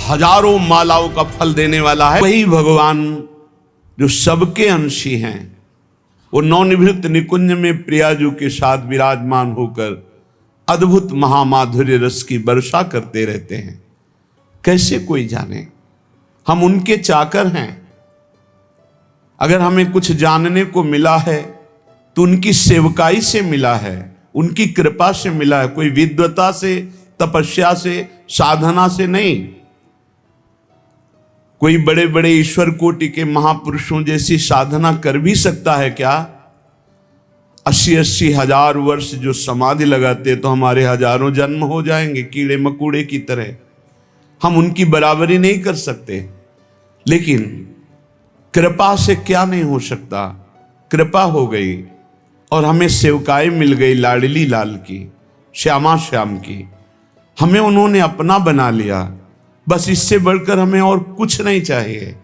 हजारों मालाओं का फल देने वाला है। वही भगवान जो सबके अंशी हैं, वो नवनिवृत्त निकुंज में प्रियाजू के साथ विराजमान होकर अद्भुत महामाधुर्य रस की वर्षा करते रहते हैं। कैसे कोई जाने, हम उनके चाकर हैं। अगर हमें कुछ जानने को मिला है तो उनकी सेवकाई से मिला है, उनकी कृपा से मिला है, कोई विद्वता से, तपस्या से, साधना से नहीं। कोई बड़े बड़े ईश्वर कोटि के महापुरुषों जैसी साधना कर भी सकता है क्या? 80-80 हजार वर्ष जो समाधि लगाते तो हमारे हजारों जन्म हो जाएंगे कीड़े मकोड़े की तरह। हम उनकी बराबरी नहीं कर सकते, लेकिन कृपा से क्या नहीं हो सकता। कृपा हो गई और हमें सेवकाई मिल गई लाडली लाल की, श्यामा श्याम की। हमें उन्होंने अपना बना लिया, बस इससे बढ़कर हमें और कुछ नहीं चाहिए।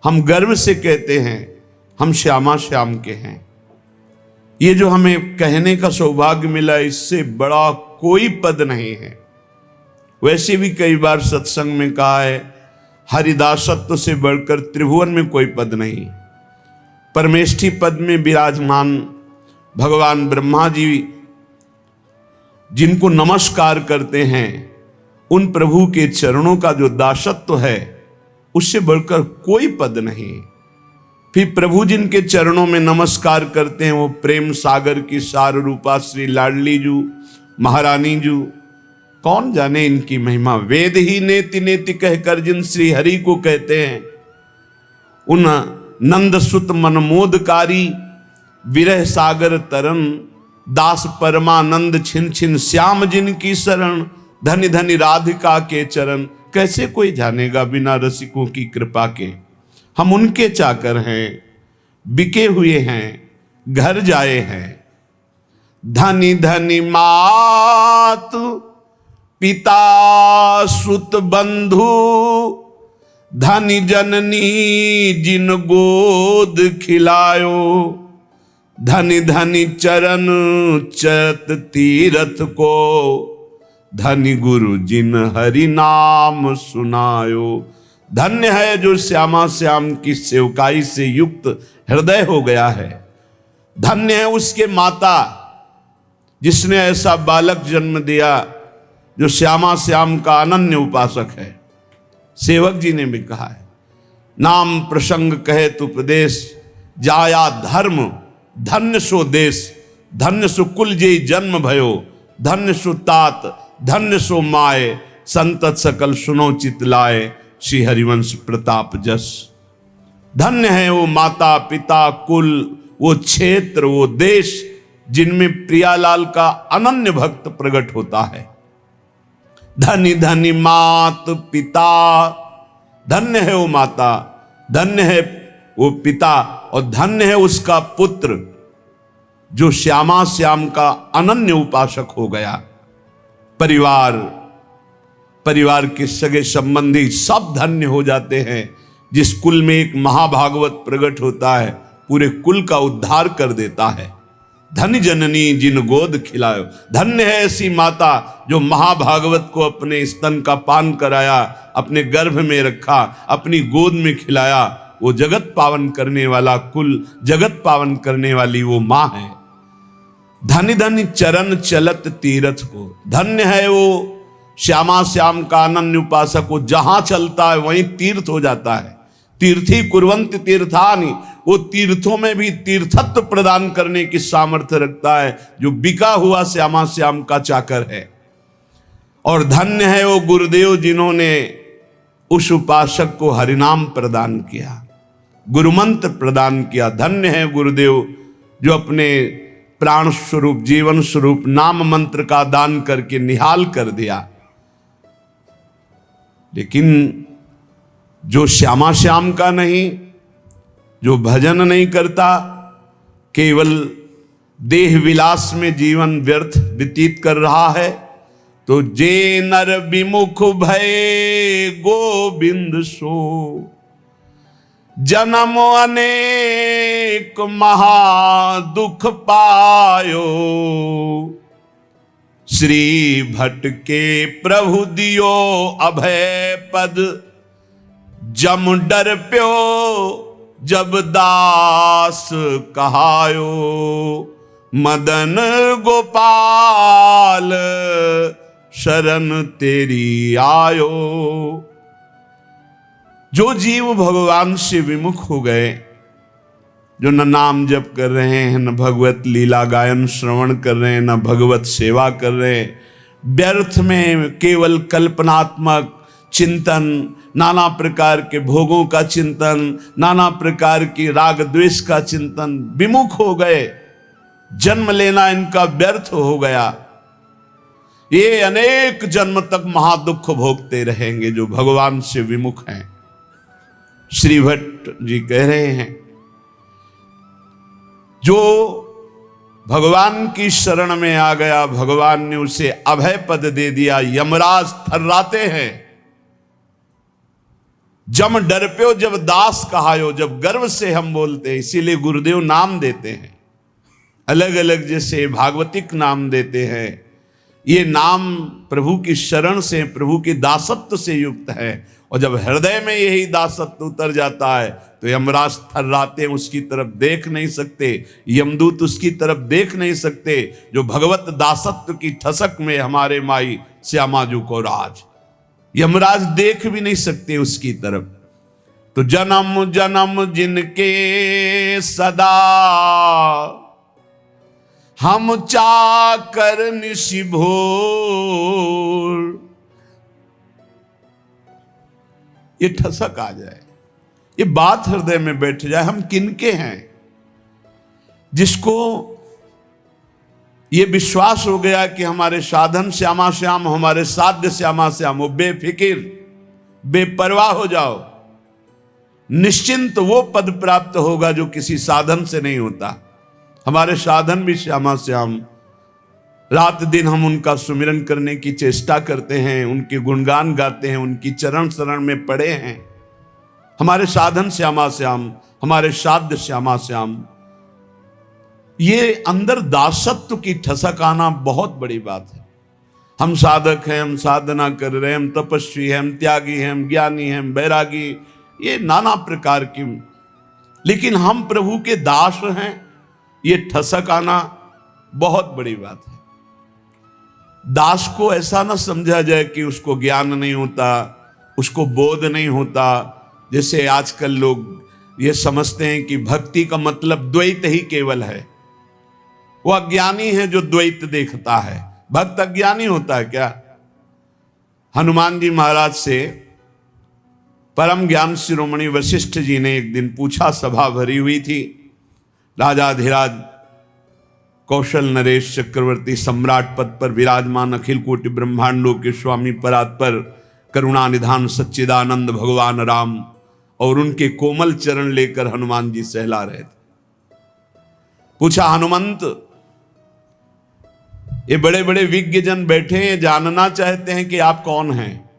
हम गर्व से कहते हैं हम श्यामा श्याम के हैं। ये जो हमें कहने का सौभाग्य मिला, इससे बड़ा कोई पद नहीं है। वैसे भी कई बार सत्संग में कहा है, हरिदासत्व से बढ़कर त्रिभुवन में कोई पद नहीं। परमेष्ठी पद में विराजमान भगवान ब्रह्मा जी जिनको नमस्कार करते हैं, उन प्रभु के चरणों का जो दासत्व है, उससे बढ़कर कोई पद नहीं। फिर प्रभु जिनके चरणों में नमस्कार करते हैं, वो प्रेम सागर की सार रूपा श्री लाडली जू महारानी जू। कौन जाने इनकी महिमा। वेद ही नेति नेति कहकर जिन श्री हरि को कहते हैं, उन नंद सुत मनमोदकारी विरह सागर तरन, दास परमानंद छिन छिन श्याम जिनकी शरण, धनि धनि राधिका के चरण। कैसे कोई जानेगा बिना रसिकों की कृपा के। हम उनके चाकर हैं, बिके हुए हैं, घर जाए हैं। धनि धनि मात पिता सुत बंधु, धनि जननी जिन गोद खिलायो, धनि धनि चरण चत तीरथ को, धनि गुरु जिन हरि नाम सुनायो। धन्य है जो श्यामा श्याम की सेवकाई से युक्त हृदय हो गया है। धन्य है उसके माता जिसने ऐसा बालक जन्म दिया जो श्यामा श्याम का अनन्य उपासक है। सेवक जी ने भी कहा है, नाम प्रसंग कहे तु प्रदेश, जाया धर्म धन्य सो देश, धन्य सो कुल जे जन्म भयो, धन्य सो तात धन्य सो माए, संतत सकल सुनो चितलाए, श्री हरिवंश प्रताप जस। धन्य है वो माता पिता कुल, वो क्षेत्र, वो देश जिनमें प्रियालाल का अनन्य भक्त प्रकट होता है। धनी धनी मात पिता, धन्य है वो माता, धन्य है वो पिता, और धन्य है उसका पुत्र जो श्यामा श्याम का अनन्य उपासक हो गया। परिवार के सगे संबंधी सब धन्य हो जाते हैं। जिस कुल में एक महाभागवत प्रकट होता है, पूरे कुल का उद्धार कर देता है। धन्य जननी जिन गोद खिलायो, धन्य है ऐसी माता जो महाभागवत को अपने स्तन का पान कराया, अपने गर्भ में रखा, अपनी गोद में खिलाया। वो जगत पावन करने वाला कुल, जगत पावन करने वाली वो माँ है। धन्य धन्य चरण चलत तीरथ को, धन्य है वो श्यामा श्याम का अनन्य उपासक को, जहां चलता है वहीं तीर्थ हो जाता है। तीर्थी कुर्वंत तीर्थानि, वो तीर्थों में भी तीर्थत्व प्रदान करने की सामर्थ्य रखता है जो बिका हुआ श्यामा श्याम का चाकर है। और धन्य है वो गुरुदेव जिन्होंने उस उपासक को हरिनाम प्रदान किया, गुरुमंत्र प्रदान किया। धन्य है गुरुदेव जो अपने प्राण स्वरूप, जीवन स्वरूप नाम मंत्र का दान करके निहाल कर दिया। लेकिन जो श्यामा श्याम का नहीं, जो भजन नहीं करता, केवल देह विलास में जीवन व्यर्थ व्यतीत कर रहा है, तो जे नर विमुख भय गोविंद सो, जन्म अनेक महा दुख पायो। श्री भट्ट के प्रभु दियो अभय पद, जम डर प्यो जब दास कहायो, मदन गोपाल शरण तेरी आयो। जो जीव भगवान से विमुख हो गए, जो न नाम जप कर रहे हैं, न भगवत लीला गायन श्रवण कर रहे हैं, न भगवत सेवा कर रहे हैं, व्यर्थ में केवल कल्पनात्मक चिंतन, नाना प्रकार के भोगों का चिंतन, नाना प्रकार की राग द्वेष का चिंतन, विमुख हो गए, जन्म लेना इनका व्यर्थ हो गया। ये अनेक जन्म तक महादुख भोगते रहेंगे जो भगवान से विमुख हैं। श्री भट्ट जी कह रहे हैं, जो भगवान की शरण में आ गया, भगवान ने उसे अभय पद दे दिया, यमराज थर्राते हैं। जम डर प्यो जब दास कहायो, जब गर्व से हम बोलते हैं, इसीलिए गुरुदेव नाम देते हैं, अलग अलग जैसे भागवतिक नाम देते हैं। ये नाम प्रभु की शरण से, प्रभु की दासत्व से युक्त है। और जब हृदय में यही दासत्व उतर जाता है तो यमराज थर्राते हैं, उसकी तरफ देख नहीं सकते, यमदूत उसकी तरफ देख नहीं सकते। जो भगवत दासत्व की ठसक में हमारे माई श्यामाजू को राज, यमराज देख भी नहीं सकते उसकी तरफ। तो जन्म जन्म जिनके सदा, हम चाकर निशि भोर। ये ठसक आ जाए, ये बात हृदय में बैठ जाए, हम किनके हैं। जिसको ये विश्वास हो गया कि हमारे साधन श्यामा श्याम, हमारे साध्य श्यामा श्याम, वो बेफिकिर बेपरवाह हो जाओ, निश्चिंत वो पद प्राप्त होगा जो किसी साधन से नहीं होता। हमारे साधन भी श्यामा श्याम, रात दिन हम उनका सुमिरन करने की चेष्टा करते हैं, उनके गुणगान गाते हैं, उनकी चरण शरण में पड़े हैं। हमारे साधन श्यामा श्याम, हमारे साध्य श्यामा श्याम। ये अंदर दासत्व की ठसक आना बहुत बड़ी बात है। हम साधक हैं, हम साधना कर रहे हैं, हम तपस्वी हैं, हम त्यागी हैं, हम ज्ञानी हैं, हम बैरागी, ये नाना प्रकार की, लेकिन हम प्रभु के दास हैं, ये ठसक आना बहुत बड़ी बात है। दास को ऐसा ना समझा जाए कि उसको ज्ञान नहीं होता, उसको बोध नहीं होता। जैसे आजकल लोग ये समझते हैं कि भक्ति का मतलब द्वैत ही केवल है। वो अज्ञानी है जो द्वैत देखता है। भक्त अज्ञानी होता है क्या? हनुमान जी महाराज से परम ज्ञान शिरोमणि वशिष्ठ जी ने एक दिन पूछा, सभा भरी हुई थी, राजाधिराज कौशल नरेश चक्रवर्ती सम्राट पद पर विराजमान, अखिल कोटि ब्रह्मांडों के स्वामी परात्पर करुणा निधान सच्चिदानंद भगवान राम, और उनके कोमल चरण लेकर हनुमान जी सहला रहे थे। पूछा, हनुमंत, ये बड़े बड़े विज्ञ जन बैठे हैं, जानना चाहते हैं कि आप कौन हैं।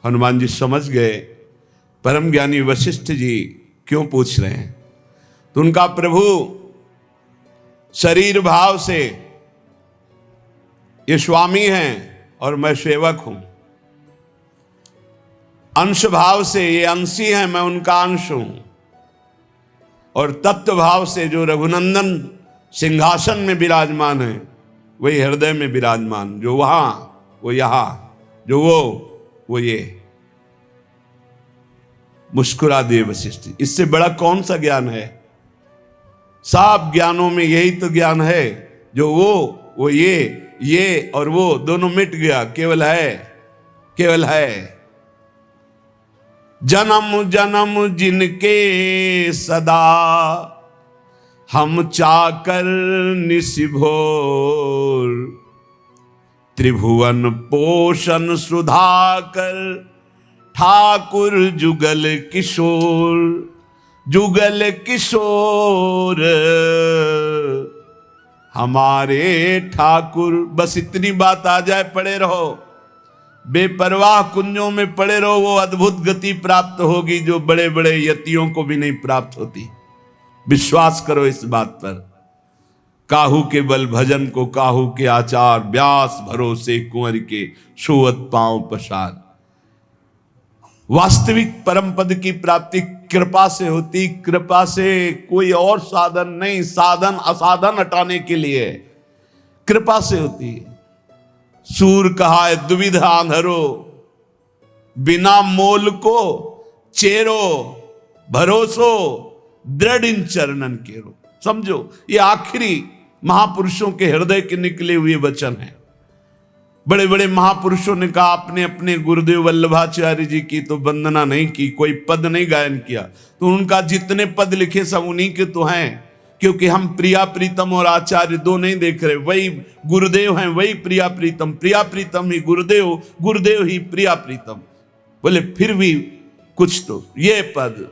हनुमान जी समझ गए परम ज्ञानी वशिष्ठ जी क्यों पूछ रहे हैं। तो उनका प्रभु शरीर भाव से ये स्वामी हैं और मैं सेवक हूं, अंश भाव से ये अंशी हैं, मैं उनका अंश हूं, और तत्व भाव से जो रघुनंदन सिंहासन में विराजमान है वही हृदय में विराजमान, जो वहां वो यहां, जो वो ये। मुस्कुरा दिए वशिष्ठ। इससे बड़ा कौन सा ज्ञान है? सब ज्ञानों में यही तो ज्ञान है, जो वो ये और वो दोनों मिट गया, केवल है। जन्म जन्म जिनके सदा, हम चाकर निशि भोर। त्रिभुवन पोषण सुधाकर, ठाकुर जुगल किशोर। जुगल किशोर हमारे ठाकुर। बस इतनी बात आ जाए, पड़े रहो, बेपरवाह कुंजों में पड़े रहो, वो अद्भुत गति प्राप्त होगी जो बड़े बड़े यतियों को भी नहीं प्राप्त होती। विश्वास करो इस बात पर। काहू के बल भजन को काहू के आचार, व्यास भरोसे कुंवर के सोवत पांव पसार। वास्तविक परम पद की प्राप्ति कृपा से होती, कृपा से, कोई और साधन नहीं। साधन असाधन हटाने के लिए कृपा से होती है। सूर कहा है दुविधा अंधरो, बिना मोल को चेरो, भरोसो दृढ़ इन चरणन केरो। समझो, ये आखिरी महापुरुषों के हृदय के निकले हुए वचन हैं। बड़े बड़े महापुरुषों ने कहा, आपने अपने गुरुदेव वल्लभाचार्य जी की तो वंदना नहीं की, कोई पद नहीं गायन किया, तो उनका जितने पद लिखे सब उन्हीं के तो हैं, क्योंकि हम प्रिया प्रीतम और आचार्य दो नहीं देख रहे। वही गुरुदेव हैं, वही प्रिया प्रीतम, प्रिया प्रीतम ही गुरुदेव, गुरुदेव ही प्रिया प्रीतम। बोले फिर भी कुछ तो ये पद,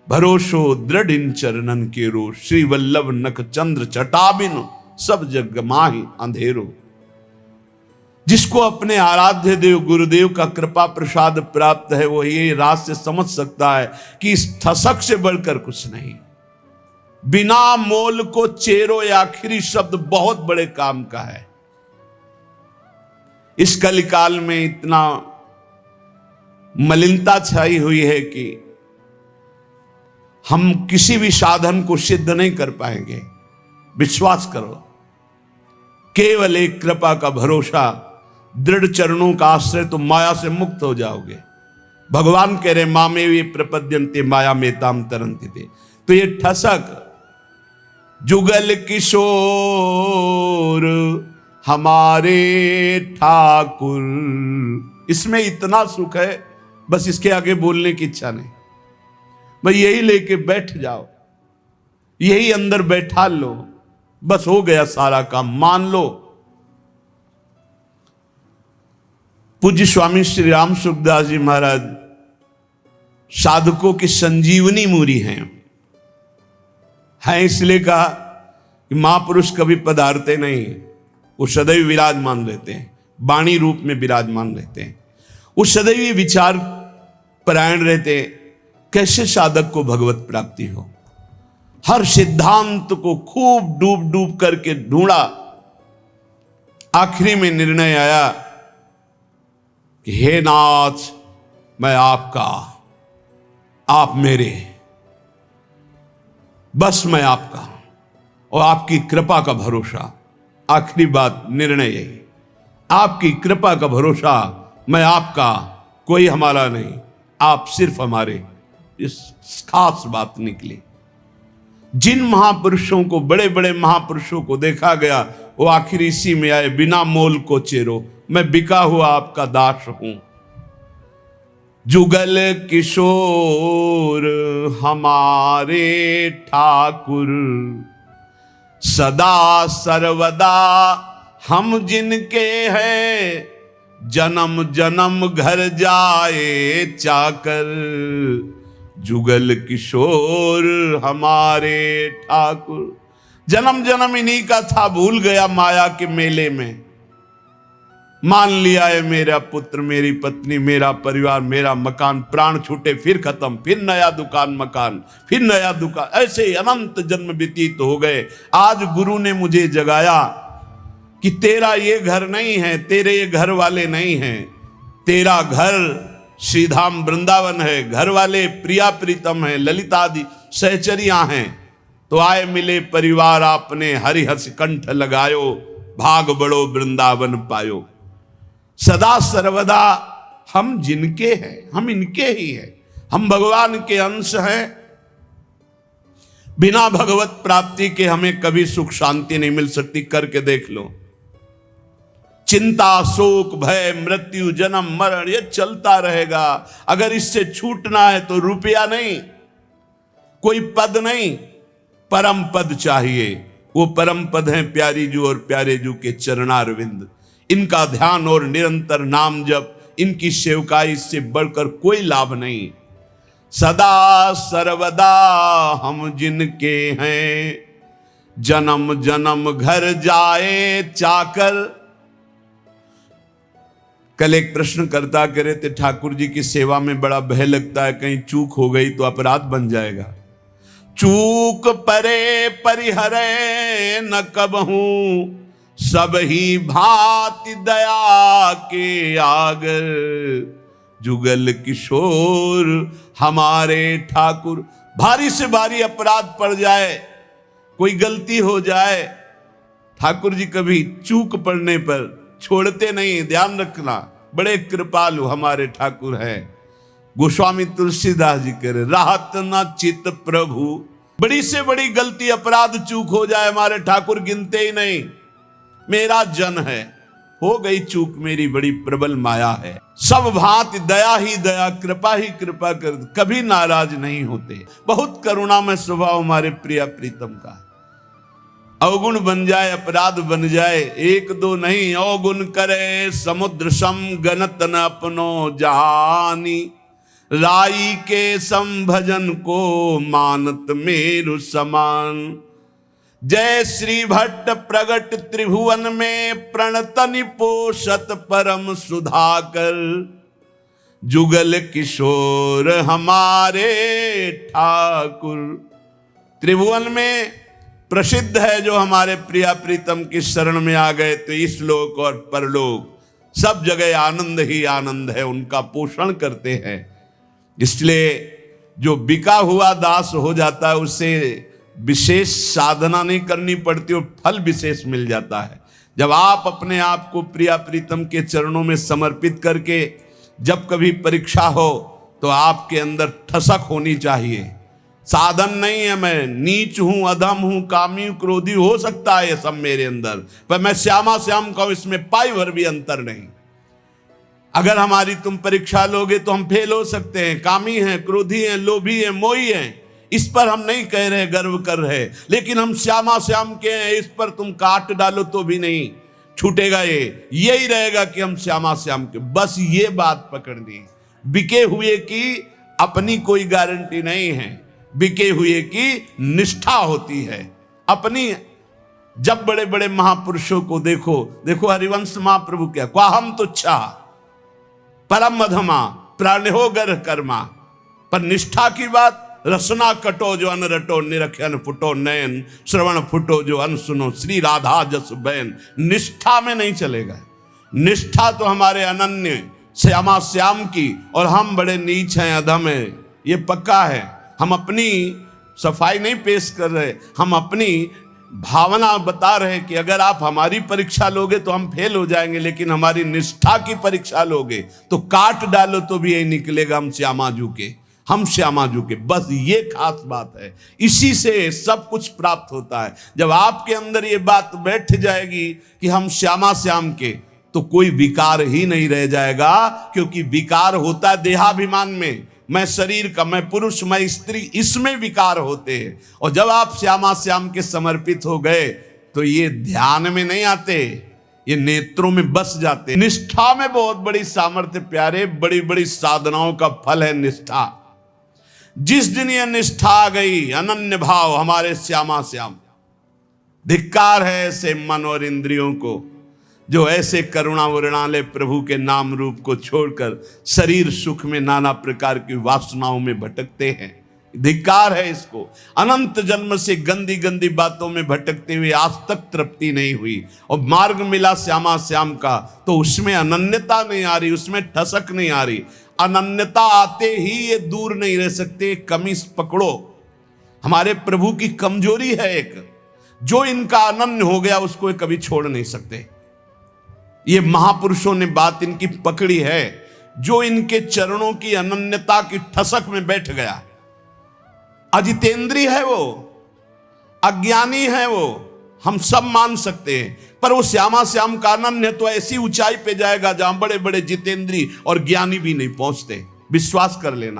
भरोसो दृढ़ इन चरणन केरो, श्री वल्लभ नख चंद्र चटाबिन सब जग माहि अंधेरो। जिसको अपने आराध्य देव गुरुदेव का कृपा प्रसाद प्राप्त है, वो ये रात से समझ सकता है कि इस ठसक से बढ़कर कुछ नहीं। बिना मोल को चेरो, ये आखिरी शब्द बहुत बड़े काम का है। इस कलिकाल में इतना मलिनता छाई हुई है कि हम किसी भी साधन को सिद्ध नहीं कर पाएंगे। विश्वास करो, केवल एक कृपा का भरोसा, दृढ़ चरणों का आश्रय, तो माया से मुक्त हो जाओगे। भगवान कह रहे मामे वे प्रपद्यन्ते माया में ताम तरंति थे। तो ये ठसक, जुगल किशोर हमारे ठाकुर, इसमें इतना सुख है, बस इसके आगे बोलने की इच्छा नहीं। भाई यही लेके बैठ जाओ, यही अंदर बैठा लो, बस हो गया सारा काम, मान लो। पूज्य स्वामी श्री राम सुखदास जी महाराज साधकों की संजीवनी मूरी हैं। इसलिए कहा कि महापुरुष कभी पधारते नहीं, वो सदैव विराजमान रहते हैं, वाणी रूप में विराजमान रहते हैं। वो सदैव विचार परायण रहते हैं, कैसे साधक को भगवत प्राप्ति हो। हर सिद्धांत को खूब डूब डूब करके ढूंढा, आखिरी में निर्णय आया कि हे नाथ, मैं आपका, आप मेरे, बस मैं आपका और आपकी कृपा का भरोसा। आखिरी बात, निर्णय यही, आपकी कृपा का भरोसा, मैं आपका, कोई हमारा नहीं, आप सिर्फ हमारे। इस खास बात निकली। जिन महापुरुषों को, बड़े बड़े महापुरुषों को देखा गया, वो आखिर इसी में आए, बिना मोल को चेरो, मैं बिका हुआ आपका दास हूं। जुगल किशोर हमारे ठाकुर, सदा सर्वदा हम जिनके हैं, जन्म जन्म घर जाए चाकर। जुगल किशोर हमारे ठाकुर, जन्म जन्म इन्हीं का था, भूल गया माया के मेले में। मान लिया है मेरा पुत्र, मेरी पत्नी, मेरा परिवार, मेरा मकान, प्राण छूटे फिर खत्म, फिर नया दुकान मकान, फिर नया दुकान, ऐसे अनंत जन्म व्यतीत हो गए। आज गुरु ने मुझे जगाया कि तेरा ये घर नहीं है, तेरे ये घर वाले नहीं हैं, तेरा घर श्रीधाम वृंदावन है, घर वाले प्रिया प्रीतम है, ललिता आदि सहचरियां हैं। तो आए मिले परिवार आपने, हरिहस कंठ लगायो, भाग बड़ो वृंदावन पायो। सदा सर्वदा हम जिनके हैं, हम इनके ही हैं, हम भगवान के अंश हैं। बिना भगवत प्राप्ति के हमें कभी सुख शांति नहीं मिल सकती। करके देख लो, चिंता शोक भय मृत्यु जन्म मरण ये चलता रहेगा। अगर इससे छूटना है तो रुपया नहीं, कोई पद नहीं, परम पद चाहिए। वो परम पद हैं प्यारी जू और प्यारे जू के चरणारविंद। इनका ध्यान और निरंतर नाम जप, इनकी सेवकाई से बढ़कर कोई लाभ नहीं। सदा सर्वदा हम जिनके हैं, जन्म जन्म घर जाए चाकर। कल एक प्रश्न करता कह रहे थे, ठाकुर जी की सेवा में बड़ा भय लगता है, कहीं चूक हो गई तो अपराध बन जाएगा। चूक परे परिहरे न कबहूं, सब ही भांति दया के आगर। जुगल किशोर हमारे ठाकुर। भारी से भारी अपराध पड़ जाए, कोई गलती हो जाए, ठाकुर जी कभी चूक पड़ने पर छोड़ते नहीं। ध्यान रखना, बड़े कृपालु हमारे ठाकुर हैं। गोस्वामी तुलसीदास जी कह रहे, राहत न चित प्रभु। बड़ी से बड़ी गलती अपराध चूक हो जाए, हमारे ठाकुर गिनते ही नहीं। मेरा जन है, हो गई चूक मेरी बड़ी प्रबल माया है। सब भांति दया ही दया, कृपा ही कृपा कर, कभी नाराज नहीं होते। बहुत करुणामय स्वभाव हमारे प्रिय प्रीतम का। अवगुण बन जाए, अपराध बन जाए, एक दो नहीं, अवगुण करे समुद्र सम, गणत न अपनो जहानी। राई के संभजन को मानत मेरु समान। जय श्री भट्ट प्रगट त्रिभुवन में, प्रणतनि पोषत परम सुधाकर। जुगल किशोर हमारे ठाकुर। त्रिभुवन में प्रसिद्ध है जो हमारे प्रिया प्रीतम की शरण में आ गए, तो इस लोक और परलोक सब जगह आनंद ही आनंद है, उनका पोषण करते हैं। इसलिए जो बिका हुआ दास हो जाता है, उससे विशेष साधना नहीं करनी पड़ती और फल विशेष मिल जाता है। जब आप अपने आप को प्रिया प्रीतम के चरणों में समर्पित करके जब कभी परीक्षा हो, तो आपके अंदर ठसक होनी चाहिए। साधन नहीं है, मैं नीच हूं, अधम हूं, कामी हूं, क्रोधी हो सकता है ये सब मेरे अंदर, पर मैं श्यामा श्याम कहूं, इसमें पाई भर भी अंतर नहीं। अगर हमारी तुम परीक्षा लोगे तो हम फेल हो सकते हैं। कामी हैं, क्रोधी हैं, लोभी हैं, मोही हैं, इस पर हम नहीं कह रहे, गर्व कर रहे, लेकिन हम श्यामा श्याम के हैं, इस पर तुम काट डालो तो भी नहीं छूटेगा। यही रहेगा कि हम श्यामा श्याम के, बस ये बात पकड़नी। बिके हुए की अपनी कोई गारंटी नहीं है, बिके हुए की निष्ठा होती है अपनी। जब बड़े बड़े महापुरुषों को देखो, देखो हरिवंश महाप्रभु क्या, क्वाहम तुच्छा परम अधमा प्राणहो गर कर्मा। पर निष्ठा की बात, रसना कटो जो अन रटो, निरखन फुटो नयन, श्रवण फुटो जो अन सुनो, श्री राधा जस बैन। निष्ठा में नहीं चलेगा। निष्ठा तो हमारे अनन्य श्यामा श्याम की, और हम बड़े नीच हैं, अधम हैं, ये पक्का है। हम अपनी सफाई नहीं पेश कर रहे, हम अपनी भावना बता रहे कि अगर आप हमारी परीक्षा लोगे तो हम फेल हो जाएंगे, लेकिन हमारी निष्ठा की परीक्षा लोगे तो काट डालो तो भी यही निकलेगा, हम श्यामाजू के, हम श्यामाजू के। बस ये खास बात है, इसी से सब कुछ प्राप्त होता है। जब आपके अंदर ये बात बैठ जाएगी कि हम श्यामा श्याम के, तो कोई विकार ही नहीं रह जाएगा, क्योंकि विकार होता है देहाभिमान में, मैं शरीर का, मैं पुरुष, मैं स्त्री, इसमें विकार होते हैं। और जब आप श्यामा श्याम के समर्पित हो गए तो ये ध्यान में नहीं आते, ये नेत्रों में बस जाते। निष्ठा में बहुत बड़ी सामर्थ्य प्यारे, बड़ी बड़ी साधनाओं का फल है निष्ठा। जिस दिन ये निष्ठा आ गई, अनन्य भाव हमारे श्यामा श्याम, धिक्कार है ऐसे मन और इंद्रियों को जो ऐसे करुणा वरुणालय प्रभु के नाम रूप को छोड़कर शरीर सुख में नाना प्रकार की वासनाओं में भटकते हैं। धिक्कार है इसको। अनंत जन्म से गंदी गंदी बातों में भटकते हुए आज तक तृप्ति नहीं हुई, और मार्ग मिला श्यामा श्याम का, तो उसमें अनन्यता नहीं आ रही, उसमें ठसक नहीं आ रही। अनन्यता आते ही ये दूर नहीं रह सकते। कमी पकड़ो, हमारे प्रभु की कमजोरी है एक, जो इनका अनन्य हो गया उसको कभी छोड़ नहीं सकते। ये महापुरुषों ने बात इनकी पकड़ी है, जो इनके चरणों की अनन्यता की ठसक में बैठ गया। अजितेंद्री है वो, अज्ञानी है वो, हम सब मान सकते हैं, पर वो श्यामा श्याम का अनन्य तो ऐसी ऊंचाई पे जाएगा जहां बड़े बड़े जितेंद्री और ज्ञानी भी नहीं पहुंचते। विश्वास कर लेना।